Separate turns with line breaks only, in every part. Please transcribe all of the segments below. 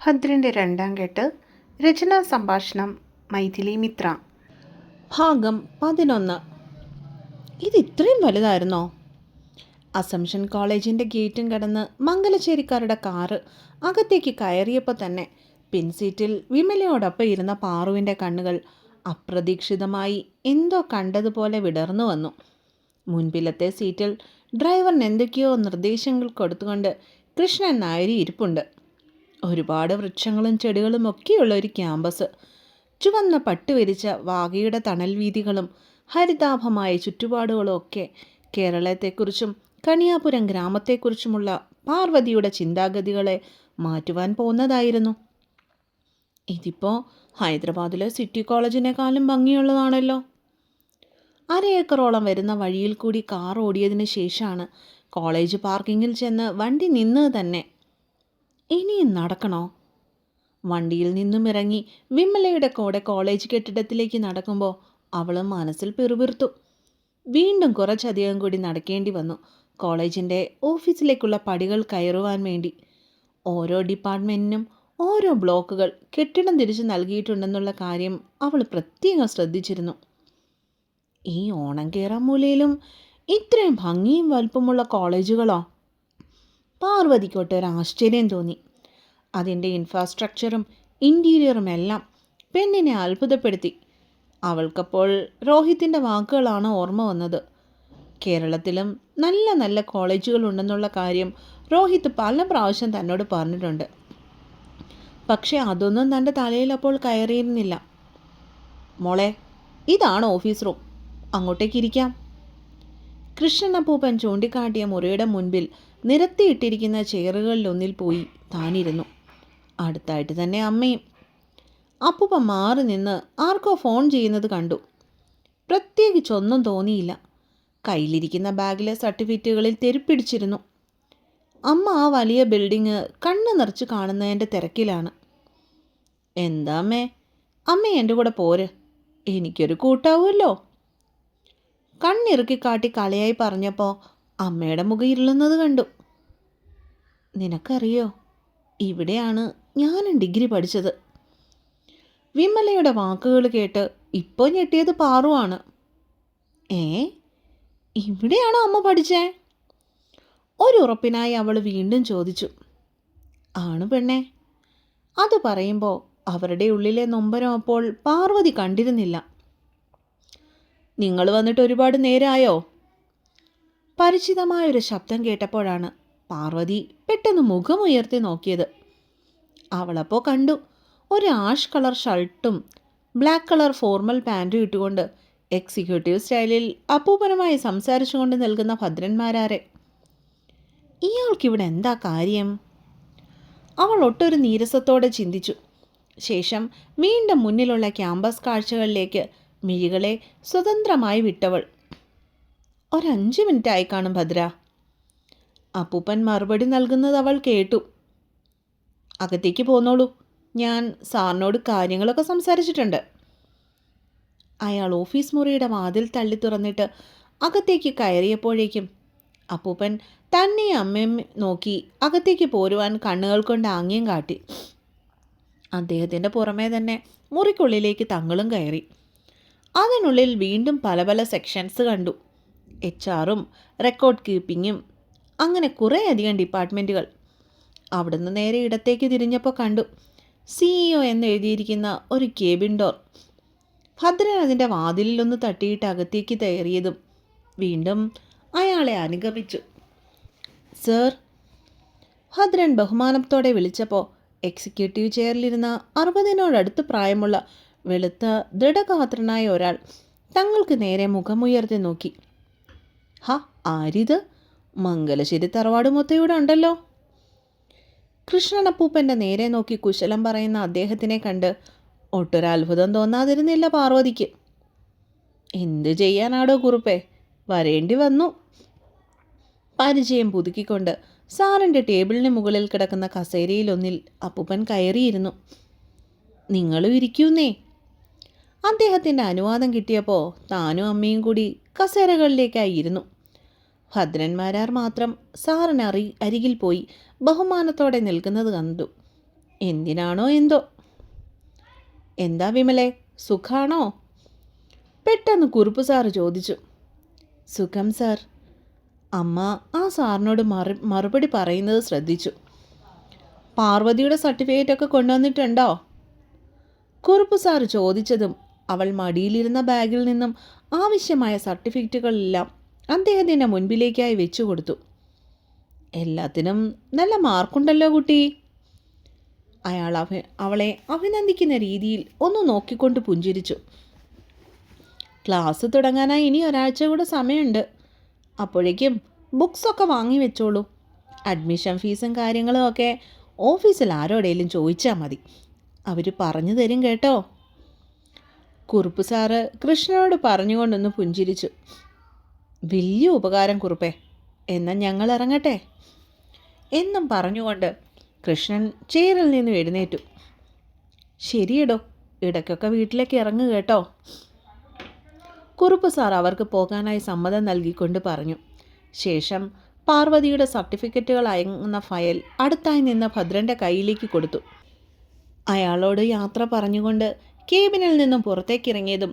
ഭദ്രൻ്റെ രണ്ടാം കെട്ട്. രചനാ സംഭാഷണം മൈഥിലി മിത്ര.
ഭാഗം 11. ഇത് ഇത്രയും വലുതായിരുന്നോ? അസംഷൻ കോളേജിൻ്റെ ഗേറ്റും കടന്ന് മംഗലശ്ശേരിക്കാരുടെ കാറ് അകത്തേക്ക് കയറിയപ്പോൾ തന്നെ പിൻസീറ്റിൽ വിമലയോടൊപ്പം ഇരുന്ന പാറുവിൻ്റെ കണ്ണുകൾ അപ്രതീക്ഷിതമായി എന്തോ കണ്ടതുപോലെ വിടർന്നു വന്നു. മുൻപിലത്തെ സീറ്റിൽ ഡ്രൈവറിന് എന്തൊക്കെയോ നിർദ്ദേശങ്ങൾ കൊടുത്തുകൊണ്ട് കൃഷ്ണൻ നായരി ഇരിപ്പുണ്ട്. ഒരുപാട് വൃക്ഷങ്ങളും ചെടികളും ഒക്കെയുള്ള ഒരു ക്യാമ്പസ്. ചുവന്ന പട്ട് വിരിച്ച വാഗയുടെ തണൽ വീതികളും ഹരിതാഭമായ ചുറ്റുപാടുകളും ഒക്കെ കേരളത്തെക്കുറിച്ചും കണിയാപുരം ഗ്രാമത്തെക്കുറിച്ചുമുള്ള പാർവതിയുടെ ചിന്താഗതികളെ മാറ്റുവാൻ പോകുന്നതായിരുന്നു. ഇതിപ്പോൾ ഹൈദരാബാദിലെ സിറ്റി കോളേജിനേക്കാളും ഭംഗിയുള്ളതാണല്ലോ. അരയേക്കറോളം വരുന്ന വഴിയിൽ കൂടി കാർ ഓടിയതിന് ശേഷമാണ് കോളേജ് പാർക്കിങ്ങിൽ ചെന്ന് വണ്ടി നിന്നത് തന്നെ. ഇനിയും നടക്കണോ? വണ്ടിയിൽ നിന്നും ഇറങ്ങി വിമലയുടെ കൂടെ കോളേജ് കെട്ടിടത്തിലേക്ക് നടക്കുമ്പോൾ അവൾ മനസ്സിൽ പിറുപിറുത്തു. വീണ്ടും കുറച്ചധികം കൂടി നടക്കേണ്ടി വന്നു കോളേജിൻ്റെ ഓഫീസിലേക്കുള്ള പടികൾ കയറുവാൻ വേണ്ടി. ഓരോ ഡിപ്പാർട്ട്മെൻറ്റിനും ഓരോ ബ്ലോക്കുകൾ കെട്ടിടം തിരിച്ച് നൽകിയിട്ടുണ്ടെന്നുള്ള കാര്യം അവൾ പ്രത്യേകം ശ്രദ്ധിച്ചിരുന്നു. ഈ ഓണം കേറാൻ മൂലയിലും ഇത്രയും ഭംഗിയും വലുപ്പമുള്ള കോളേജുകളോ? പാർവതിക്കൊട്ടൊരാശ്ചര്യം തോന്നി. അതിൻ്റെ ഇൻഫ്രാസ്ട്രക്ചറും ഇൻറ്റീരിയറും എല്ലാം പെണ്ണിനെ അത്ഭുതപ്പെടുത്തി. അവൾക്കപ്പോൾ രോഹിത്തിൻ്റെ വാക്കുകളാണ് ഓർമ്മ വന്നത്. കേരളത്തിലും നല്ല നല്ല കോളേജുകളുണ്ടെന്നുള്ള കാര്യം രോഹിത്ത് പല പ്രാവശ്യം തന്നോട് പറഞ്ഞിട്ടുണ്ട്. പക്ഷേ അതൊന്നും തൻ്റെ തലയിൽ അപ്പോൾ കയറിയിരുന്നില്ല. മോളെ, ഇതാണ് ഓഫീസ് റൂം, അങ്ങോട്ടേക്കിരിക്കാം. കൃഷ്ണനപ്പൂപ്പൻ ചൂണ്ടിക്കാട്ടിയ മുറിയുടെ മുൻപിൽ നിരത്തിയിട്ടിരിക്കുന്ന ചെയറുകളിലൊന്നിൽ പോയി താനിരുന്നു. അടുത്തായിട്ട് തന്നെ അമ്മയും. അപ്പൂപ്പൻ മാറി നിന്ന് ആർക്കോ ഫോൺ ചെയ്യുന്നത് കണ്ടു. പ്രത്യേകിച്ചൊന്നും തോന്നിയില്ല. കയ്യിലിരിക്കുന്ന ബാഗിലെ സർട്ടിഫിക്കറ്റുകളിൽ തെരുപ്പിടിച്ചിരുന്നു. അമ്മ ആ വലിയ ബിൽഡിങ് കണ്ണ് നിറച്ച് കാണുന്നതിൻ്റെ തിരക്കിലാണ്. എന്താ അമ്മേ, അമ്മ എൻ്റെ കൂടെ പോര്, എനിക്കൊരു കൂട്ടാവുമല്ലോ. കണ്ണിറുക്കി കാട്ടി കളിയായി പറഞ്ഞപ്പോൾ അമ്മയുടെ മുഖം ഇരുളുന്നത് കണ്ടു. നിനക്കറിയോ, ഇവിടെയാണ് ഞാനും ഡിഗ്രി പഠിച്ചത്. വിമലയുടെ വാക്കുകൾ കേട്ട് ഇപ്പോൾ ഞെട്ടിയത് പാറുവാണ്. ഇവിടെയാണോ അമ്മ പഠിച്ചേ? ഒരു ഉറപ്പിനായി അവൾ വീണ്ടും ചോദിച്ചു. ആണ് പെണ്ണേ. അത് പറയുമ്പോൾ അവരുടെ ഉള്ളിലെ നൊമ്പരം അപ്പോൾ പാർവതി കണ്ടിരുന്നില്ല. നിങ്ങൾ വന്നിട്ട് ഒരുപാട് നേരമായോ? പരിചിതമായൊരു ശബ്ദം കേട്ടപ്പോഴാണ് പാർവതി പെട്ടെന്ന് മുഖമുയർത്തി നോക്കിയത്. അവളപ്പോൾ കണ്ടു ഒരു ആഷ് കളർ ഷർട്ടും ബ്ലാക്ക് കളർ ഫോർമൽ പാൻറ്റും ഇട്ടുകൊണ്ട് എക്സിക്യൂട്ടീവ് സ്റ്റൈലിൽ അപൂപനമായി സംസാരിച്ചുകൊണ്ട് നിൽക്കുന്ന ഭദ്രന്മാരാരെ. ഇയാൾക്കിവിടെ എന്താ കാര്യം? അവൾ ഒട്ടൊരു നീരസത്തോടെ ചിന്തിച്ചു. ശേഷം വീണ്ടും മുന്നിലുള്ള ക്യാമ്പസ് കാഴ്ചകളിലേക്ക് മിഴികളെ സ്വതന്ത്രമായി വിട്ടവൾ. 5 മിനിറ്റായി കാണും ഭദ്ര. അപ്പൂപ്പൻ മറുപടി നൽകുന്നത് അവൾ കേട്ടു. അകത്തേക്ക് പോന്നോളൂ, ഞാൻ സാറിനോട് കാര്യങ്ങളൊക്കെ സംസാരിച്ചിട്ടുണ്ട്. അയാൾ ഓഫീസ് മുറിയുടെ വാതിൽ തള്ളി തുറന്നിട്ട് അകത്തേക്ക് കയറിയപ്പോഴേക്കും അപ്പൂപ്പൻ തന്നെ അമ്മയും നോക്കി അകത്തേക്ക് പോരുവാൻ കണ്ണുകൾ കൊണ്ട് ആംഗ്യം കാട്ടി. അദ്ദേഹത്തിൻ്റെ പുറമേ തന്നെ മുറിക്കുള്ളിലേക്ക് തങ്ങളും കയറി. അതിനുള്ളിൽ വീണ്ടും പല പല സെക്ഷൻസ് കണ്ടു. HR-ഉം റെക്കോർഡ് കീപ്പിങ്ങും അങ്ങനെ കുറേയധികം ഡിപ്പാർട്ട്മെൻറ്റുകൾ. അവിടുന്ന് നേരെ ഇടത്തേക്ക് തിരിഞ്ഞപ്പോൾ കണ്ടു CEO എന്ന് എഴുതിയിരിക്കുന്ന ഒരു കേബിൻ ഡോർ. ഭദ്രൻ അതിൻ്റെ വാതിലിലൊന്ന് തട്ടിയിട്ട് അകത്തേക്ക് കയറിയതും വീണ്ടും അയാളെ അനുഗമിച്ചു. സർ, ഭദ്രൻ ബഹുമാനത്തോടെ വിളിച്ചപ്പോൾ എക്സിക്യൂട്ടീവ് ചെയറിലിരുന്ന 60-നോടടുത്ത് പ്രായമുള്ള വെളുത്ത ദൃഢഗാത്രനായ ഒരാൾ തങ്ങൾക്ക് നേരെ മുഖമുയർത്തി നോക്കി. ആരിത്? മംഗലശ്ശേരി തറവാട് മൊത്തം ഇവിടെ ഉണ്ടല്ലോ. കൃഷ്ണനപ്പൂപ്പൻ്റെ നേരെ നോക്കി കുശലം പറയുന്ന അദ്ദേഹത്തിനെ കണ്ട് ഒട്ടൊരത്ഭുതം തോന്നാതിരുന്നില്ല പാർവതിക്ക്. എന്ത് ചെയ്യാനാടോ കുറുപ്പേ, വരേണ്ടി വന്നു. പരിചയം പുതുക്കിക്കൊണ്ട് സാറിൻ്റെ ടേബിളിന് മുകളിൽ കിടക്കുന്ന കസേരയിലൊന്നിൽ അപ്പൂപ്പൻ കയറിയിരുന്നു. നിങ്ങളും ഇരിക്കൂന്നേ. അദ്ദേഹത്തിൻ്റെ അനുവാദം കിട്ടിയപ്പോൾ താനും അമ്മയും കൂടി കസേരകളിലേക്കായിരുന്നു. ഭദ്രന്മാരാർ മാത്രം സാറിന് അരികിൽ പോയി ബഹുമാനത്തോടെ നിൽക്കുന്നത് കണ്ടു. എന്തിനാണോ എന്തോ. എന്താ വിമലെ, സുഖാണോ? പെട്ടെന്ന് കുറുപ്പ് സാറ് ചോദിച്ചു. സുഖം സാർ. അമ്മ ആ സാറിനോട് മറുപടി പറയുന്നത് ശ്രദ്ധിച്ചു. പാർവതിയുടെ സർട്ടിഫിക്കറ്റൊക്കെ കൊണ്ടുവന്നിട്ടുണ്ടോ? കുറുപ്പ് സാറ് ചോദിച്ചതും അവൾ മടിയിലിരുന്ന ബാഗിൽ നിന്നും ആവശ്യമായ സർട്ടിഫിക്കറ്റുകളെല്ലാം അദ്ദേഹത്തിൻ്റെ മുൻപിലേക്കായി വെച്ചു കൊടുത്തു. എല്ലാത്തിനും നല്ല മാർക്കുണ്ടല്ലോ കുട്ടി. അയാൾ അവളെ അഭിനന്ദിക്കുന്ന രീതിയിൽ ഒന്ന് നോക്കിക്കൊണ്ട് പുഞ്ചിരിച്ചു. ക്ലാസ് തുടങ്ങാനായി ഇനി ഒരാഴ്ച കൂടെ സമയമുണ്ട്. അപ്പോഴേക്കും ബുക്സൊക്കെ വാങ്ങി വെച്ചോളൂ. അഡ്മിഷൻ ഫീസും കാര്യങ്ങളും ഒക്കെ ഓഫീസിൽ ആരോടേലും ചോദിച്ചാൽ മതി. അവർ പറഞ്ഞു തരും കേട്ടോ. കുറുപ്പ് സാറ് കൃഷ്ണനോട് പറഞ്ഞുകൊണ്ടൊന്ന് പുഞ്ചിരിച്ചു. വലിയ ഉപകാരം കുറുപ്പേ, എന്നാൽ ഞങ്ങൾ ഇറങ്ങട്ടെ എന്നും പറഞ്ഞുകൊണ്ട് കൃഷ്ണൻ ചെയറിൽ നിന്നും എഴുന്നേറ്റു. ശരിയടോ, ഇടയ്ക്കൊക്കെ വീട്ടിലേക്ക് ഇറങ്ങു കേട്ടോ. കുറുപ്പ് സാർ അവർക്ക് പോകാനായി സമ്മതം നൽകിക്കൊണ്ട് പറഞ്ഞു. ശേഷം പാർവതിയുടെ സർട്ടിഫിക്കറ്റുകൾ അയങ്ങുന്ന ഫയൽ അടുത്തായി നിന്ന ഭദ്രൻ്റെ കയ്യിലേക്ക് കൊടുത്തു. അയാളോട് യാത്ര പറഞ്ഞുകൊണ്ട് കേബിനിൽ നിന്നും പുറത്തേക്കിറങ്ങിയതും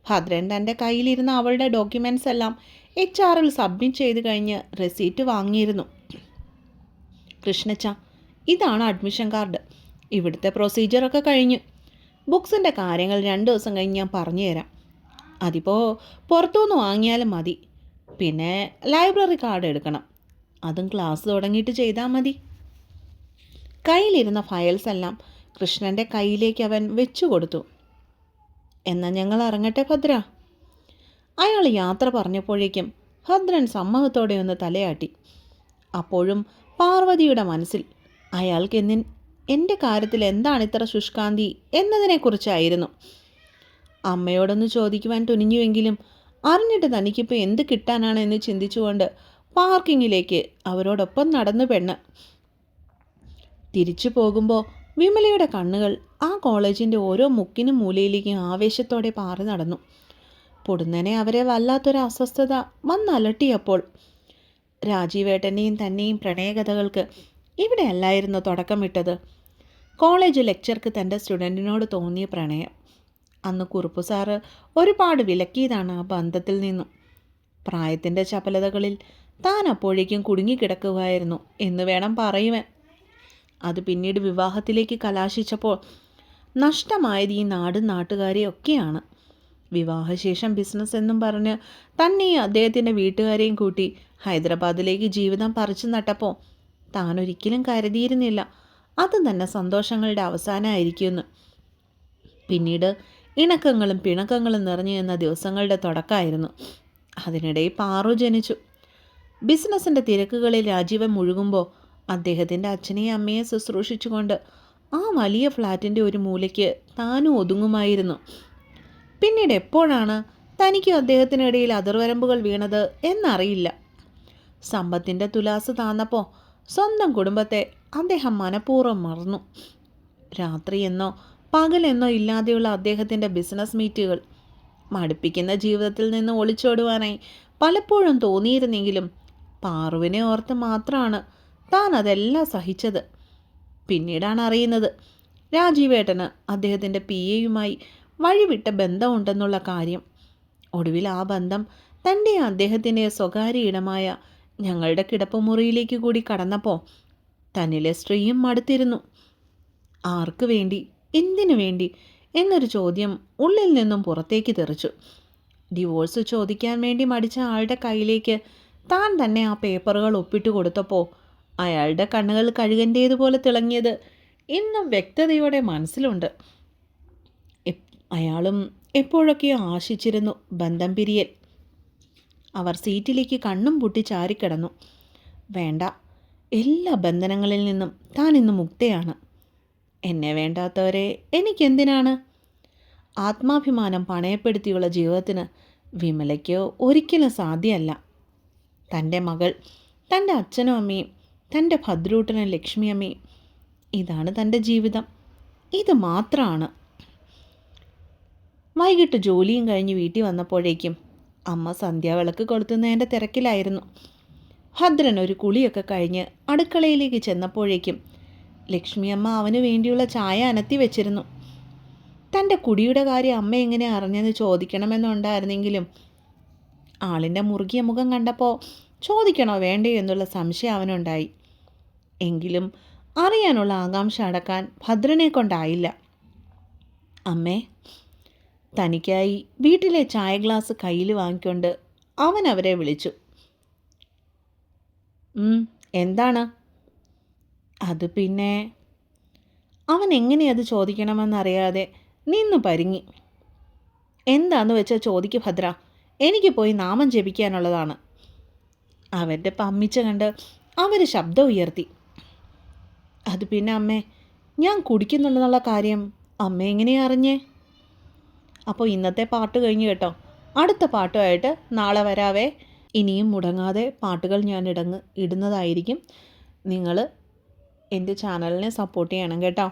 ഭദ്രൻ തൻ്റെ കയ്യിലിരുന്ന അവളുടെ ഡോക്യുമെൻറ്റ്സ് എല്ലാം HR-ൽ സബ്മിറ്റ് ചെയ്ത് കഴിഞ്ഞ് റെസീറ്റ് വാങ്ങിയിരുന്നു. കൃഷ്ണച്ച, ഇതാണ് അഡ്മിഷൻ കാർഡ്. ഇവിടുത്തെ പ്രൊസീജിയറൊക്കെ കഴിഞ്ഞു. ബുക്സിൻ്റെ കാര്യങ്ങൾ 2 ദിവസം കഴിഞ്ഞ് ഞാൻ പറഞ്ഞു തരാം. അതിപ്പോൾ പുറത്തുനിന്ന് വാങ്ങിയാലും മതി. പിന്നെ ലൈബ്രറി കാർഡ് എടുക്കണം. അതും ക്ലാസ് തുടങ്ങിയിട്ട് ചെയ്താൽ മതി. കയ്യിലിരുന്ന ഫയൽസ് എല്ലാം കൃഷ്ണൻ്റെ കയ്യിലേക്ക് അവൻ വെച്ചു കൊടുത്തു. എന്നാൽ ഞങ്ങൾ ഇറങ്ങട്ടെ ഭദ്ര. അയാൾ യാത്ര പറഞ്ഞപ്പോഴേക്കും ഭദ്രൻ സമ്മതത്തോടെ ഒന്ന് തലയാട്ടി. അപ്പോഴും പാർവതിയുടെ മനസ്സിൽ അയാൾക്ക് എൻ്റെ കാര്യത്തിൽ എന്താണ് ഇത്ര ശുഷ്കാന്തി എന്നതിനെക്കുറിച്ചായിരുന്നു. അമ്മയോടൊന്ന് ചോദിക്കുവാൻ തുനിഞ്ഞുവെങ്കിലും അറിഞ്ഞിട്ട് തനിക്കിപ്പോൾ എന്ത് കിട്ടാനാണ് എന്ന് ചിന്തിച്ചുകൊണ്ട് പാർക്കിങ്ങിലേക്ക് അവരോടൊപ്പം നടന്നു പെണ്ണ്. തിരിച്ചു പോകുമ്പോൾ വിമലയുടെ കണ്ണുകൾ ആ കോളേജിൻ്റെ ഓരോ മുക്കിനും മൂലയിലേക്കും ആവേശത്തോടെ പാറി നടന്നു. പൊടുന്നനെ അവരെ വല്ലാത്തൊരു അസ്വസ്ഥത വന്നലട്ടിയപ്പോൾ രാജീവേട്ടൻ്റെയും തന്നെയും പ്രണയകഥകൾക്ക് ഇവിടെയല്ലായിരുന്നു തുടക്കമിട്ടത്. കോളേജ് ലെക്ചർക്ക് തൻ്റെ സ്റ്റുഡൻറ്റിനോട് തോന്നിയ പ്രണയം. അന്ന് കുറുപ്പ് സാറ് ഒരുപാട് വിലക്കിയതാണ് ആ ബന്ധത്തിൽ നിന്നും. പ്രായത്തിൻ്റെ ചപലതകളിൽ താൻ അപ്പോഴേക്കും കുടുങ്ങിക്കിടക്കുകയായിരുന്നു എന്ന് വേണം പറയുവാൻ. അത് പിന്നീട് വിവാഹത്തിലേക്ക് കലാശിച്ചപ്പോൾ നഷ്ടമായത് ഈ നാടും നാട്ടുകാരെയൊക്കെയാണ്. വിവാഹശേഷം ബിസിനസ് എന്നും പറഞ്ഞ് തന്നെയും അദ്ദേഹത്തിൻ്റെ വീട്ടുകാരെയും കൂട്ടി ഹൈദരാബാദിലേക്ക് ജീവിതം പറിച്ചു നട്ടപ്പോൾ താൻ ഒരിക്കലും കരുതിയിരുന്നില്ല അത് തന്നെ സന്തോഷങ്ങളുടെ അവസാനമായിരിക്കുമെന്ന്. പിന്നീട് ഇണക്കങ്ങളും പിണക്കങ്ങളും നിറഞ്ഞു നിന്ന ദിവസങ്ങളുടെ തുടക്കമായിരുന്നു. അതിനിടയിൽ പാറു ജനിച്ചു. ബിസിനസ്സിൻ്റെ തിരക്കുകളിൽ രാജീവൻ മുഴുകുമ്പോൾ അദ്ദേഹത്തിൻ്റെ അച്ഛനെയും അമ്മയെ ശുശ്രൂഷിച്ചുകൊണ്ട് ആ വലിയ ഫ്ലാറ്റിൻ്റെ ഒരു മൂലയ്ക്ക് താനും ഒതുങ്ങുമായിരുന്നു. പിന്നീട് എപ്പോഴാണ് തനിക്കും അദ്ദേഹത്തിനിടയിൽ അതിർവരമ്പുകൾ വീണത് എന്നറിയില്ല. സമ്പത്തിൻ്റെ തുലാസ് താന്നപ്പോൾ സ്വന്തം കുടുംബത്തെ അദ്ദേഹം മനഃപൂർവ്വം മറന്നു. രാത്രിയെന്നോ പകലെന്നോ ഇല്ലാതെയുള്ള അദ്ദേഹത്തിൻ്റെ ബിസിനസ് മീറ്റുകൾ മടുപ്പിക്കുന്ന ജീവിതത്തിൽ നിന്ന് ഒളിച്ചോടുവാനായി പലപ്പോഴും തോന്നിയിരുന്നെങ്കിലും പാറുവിനെ ഓർത്ത് മാത്രമാണ് താൻ അതെല്ലാം സഹിച്ചത്. പിന്നീടാണ് അറിയുന്നത് രാജീവേട്ടന് അദ്ദേഹത്തിൻ്റെ PA-യുമായി വഴിവിട്ട ബന്ധമുണ്ടെന്നുള്ള കാര്യം. ഒടുവിൽ ആ ബന്ധം തൻ്റെ അദ്ദേഹത്തിൻ്റെ സ്വകാര്യ ഇടമായ ഞങ്ങളുടെ കിടപ്പുമുറിയിലേക്ക് കൂടി കടന്നപ്പോൾ തന്നിലെ സ്ത്രീയും മടുത്തിരുന്നു. ആർക്ക് വേണ്ടി, എന്തിനു വേണ്ടി എന്നൊരു ചോദ്യം ഉള്ളിൽ നിന്നും പുറത്തേക്ക് തെറിച്ചു. ഡിവോഴ്സ് ചോദിക്കാൻ വേണ്ടി മടിച്ച ആളുടെ കയ്യിലേക്ക് താൻ തന്നെ ആ പേപ്പറുകൾ ഒപ്പിട്ട് കൊടുത്തപ്പോൾ അയാളുടെ കണ്ണുകൾ കഴുകൻ്റേതുപോലെ തിളങ്ങിയത് ഇന്നും വ്യക്തതയോടെ മനസ്സിലുണ്ട്. അയാളും എപ്പോഴൊക്കെയോ ആശിച്ചിരുന്നു ബന്ധം പിരിയൽ. അവർ സീറ്റിലേക്ക് കണ്ണും പൂട്ടി ചാരിക്കിടന്നു. വേണ്ട, എല്ലാ ബന്ധനങ്ങളിൽ നിന്നും താൻ ഇന്ന് മുക്തയാണ്. എന്നെ വേണ്ടാത്തവരെ എനിക്കെന്തിനാണ്? ആത്മാഭിമാനം പണയപ്പെടുത്തിയുള്ള ജീവിതത്തിന് വിമലയ്ക്ക് ഒരിക്കലും സാധ്യമല്ല. തൻ്റെ മകൾ, തൻ്റെ അച്ഛനും അമ്മയും, തൻ്റെ ഭദ്രൂട്ടനും ലക്ഷ്മിയമ്മയും, ഇതാണ് തൻ്റെ ജീവിതം. ഇത് മാത്രമാണ്. വൈകിട്ട് ജോലിയും കഴിഞ്ഞ് വീട്ടിൽ വന്നപ്പോഴേക്കും അമ്മ സന്ധ്യാവിളക്ക് കൊളുത്തുന്നതിൻ്റെ തിരക്കിലായിരുന്നു. ഭദ്രൻ ഒരു കുളിയൊക്കെ കഴിഞ്ഞ് അടുക്കളയിലേക്ക് ചെന്നപ്പോഴേക്കും ലക്ഷ്മിയമ്മ അവന് വേണ്ടിയുള്ള ചായ അനത്തി വെച്ചിരുന്നു. തൻ്റെ കുടിയുടെ കാര്യം അമ്മ എങ്ങനെ അറിഞ്ഞെന്ന് ചോദിക്കണമെന്നുണ്ടായിരുന്നെങ്കിലും ആളിൻ്റെ മുറുകിയ മുഖം കണ്ടപ്പോൾ ചോദിക്കണോ വേണ്ടയോ എന്നുള്ള സംശയം അവനുണ്ടായി. എങ്കിലും അറിയാനുള്ള ആകാംക്ഷ അടക്കാൻ ഭദ്രനെ കൊണ്ടായില്ല. അമ്മേ, തനിക്കായി വീട്ടിലെ ചായ ഗ്ലാസ് കയ്യിൽ വാങ്ങിക്കൊണ്ട് അവൻ അവരെ വിളിച്ചു. എന്താണ്? അത് പിന്നെ അവൻ എങ്ങനെയത് ചോദിക്കണമെന്നറിയാതെ നിന്നു പരിങ്ങി. എന്താന്ന് വെച്ചാൽ ചോദിക്ക് ഭദ്ര, എനിക്ക് പോയി നാമം ജപിക്കാനുള്ളതാണ്. അവരുടെ പമ്മിച്ച കണ്ട് അവർ ശബ്ദം ഉയർത്തി. അത് പിന്നെ അമ്മേ, ഞാൻ കുടിക്കുന്നുണ്ടെന്നുള്ള കാര്യം അമ്മ എങ്ങനെയാ അറിഞ്ഞേ? അപ്പോൾ ഇന്നത്തെ പാട്ട് കഴിഞ്ഞു കേട്ടോ. അടുത്ത പാട്ടുമായിട്ട് നാളെ വരാവേ. ഇനിയും മുടങ്ങാതെ പാട്ടുകൾ ഞാൻ ഇടുന്നതായിരിക്കും. നിങ്ങൾ എൻ്റെ ചാനലിനെ സപ്പോർട്ട് ചെയ്യണം കേട്ടോ.